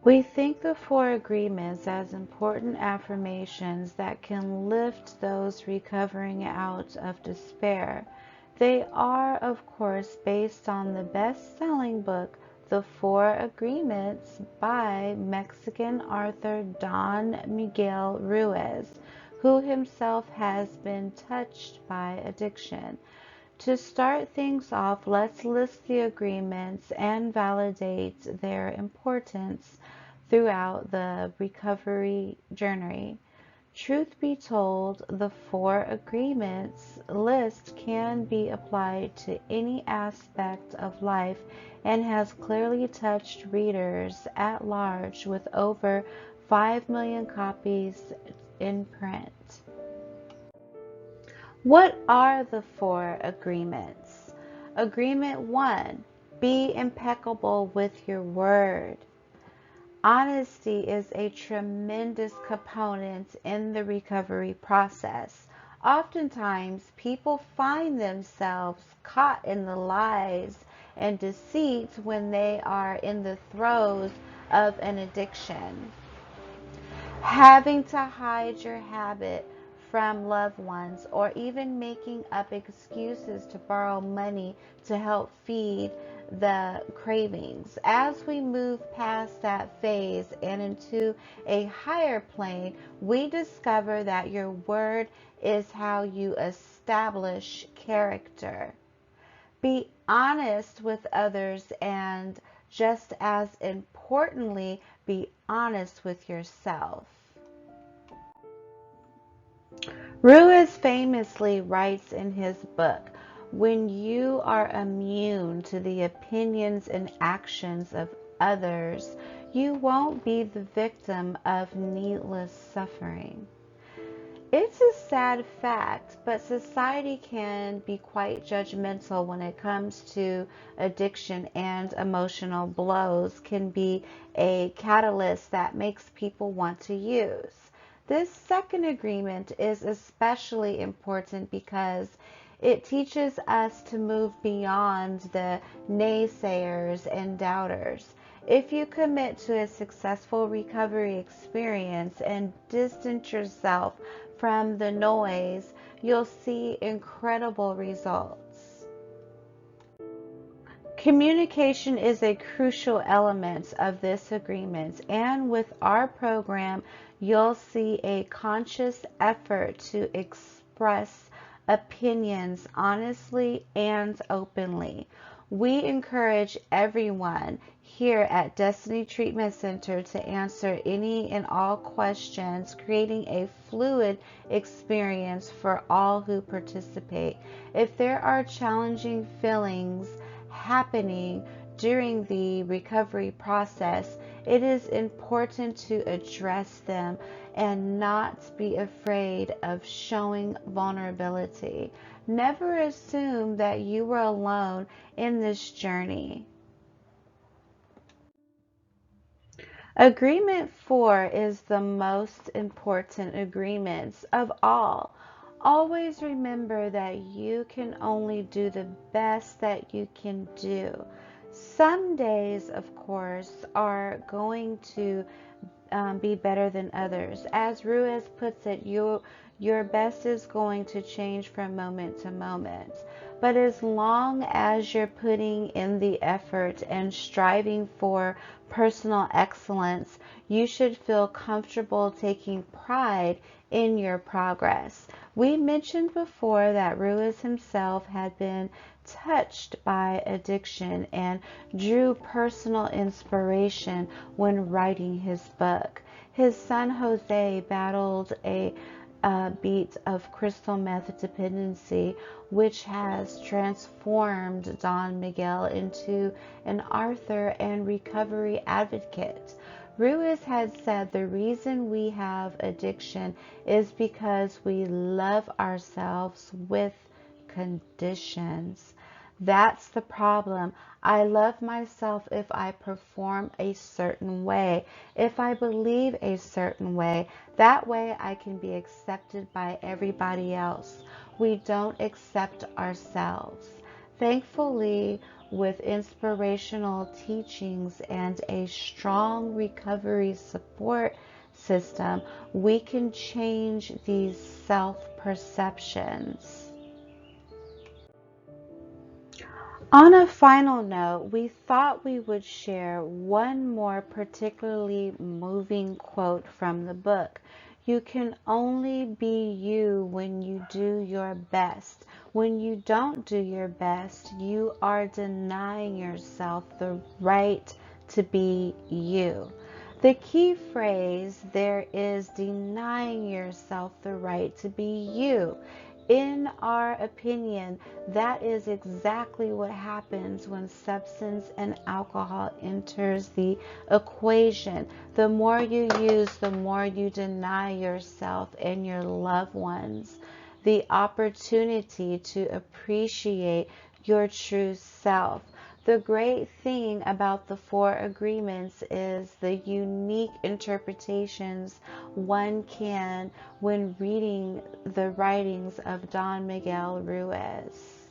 We think the four agreements as important affirmations that can lift those recovering out of despair. They are, of course, based on the best-selling book, The Four Agreements by Mexican author Don Miguel Ruiz, who himself has been touched by addiction. To start things off, let's list the agreements and validate their importance throughout the recovery journey. Truth be told, the four agreements list can be applied to any aspect of life and has clearly touched readers at large with over 5 million copies in print. What are the four agreements? Agreement 1: be impeccable with your word. Honesty is a tremendous component in the recovery process. Oftentimes, people find themselves caught in the lies and deceit when they are in the throes of an addiction. Having to hide your habit from loved ones, or even making up excuses to borrow money to help feed the cravings. As we move past that phase and into a higher plane, we discover that your word is how you establish character. Be honest with others, and just as importantly, be honest with yourself. Ruiz famously writes in his book, when you are immune to the opinions and actions of others, you won't be the victim of needless suffering. It's a sad fact, but society can be quite judgmental when it comes to addiction, and emotional blows can be a catalyst that makes people want to use. This second agreement is especially important because it teaches us to move beyond the naysayers and doubters. If you commit to a successful recovery experience and distance yourself from the noise, you'll see incredible results. Communication is a crucial element of this agreement, and with our program, you'll see a conscious effort to express opinions honestly and openly. We encourage everyone here at Destiny Treatment Center to answer any and all questions, creating a fluid experience for all who participate. If there are challenging feelings happening during the recovery process, it is important to address them and not be afraid of showing vulnerability. Never assume that you are alone in this journey. Agreement 4 is the most important agreement of all. Always remember that you can only do the best that you can do. Some days, of course, are going to be better than others. As Ruiz puts it, your best is going to change from moment to moment. But as long as you're putting in the effort and striving for personal excellence, you should feel comfortable taking pride in your progress. We mentioned before that Ruiz himself had been touched by addiction and drew personal inspiration when writing his book. His son Jose battled a beat of crystal meth dependency, which has transformed Don Miguel into an author and recovery advocate. Ruiz had said the reason we have addiction is because we love ourselves with conditions. That's the problem. I love myself if I perform a certain way, if I believe a certain way. That way I can be accepted by everybody else. We don't accept ourselves. Thankfully, with inspirational teachings and a strong recovery support system, we can change these self-perceptions. On a final note, we thought we would share one more particularly moving quote from the book. You can only be you when you do your best. When you don't do your best, you are denying yourself the right to be you. The key phrase there is denying yourself the right to be you. In our opinion, that is exactly what happens when substance and alcohol enters the equation. The more you use, the more you deny yourself and your loved ones the opportunity to appreciate your true self. The great thing about the four agreements is the unique interpretations one can when reading the writings of Don Miguel Ruiz.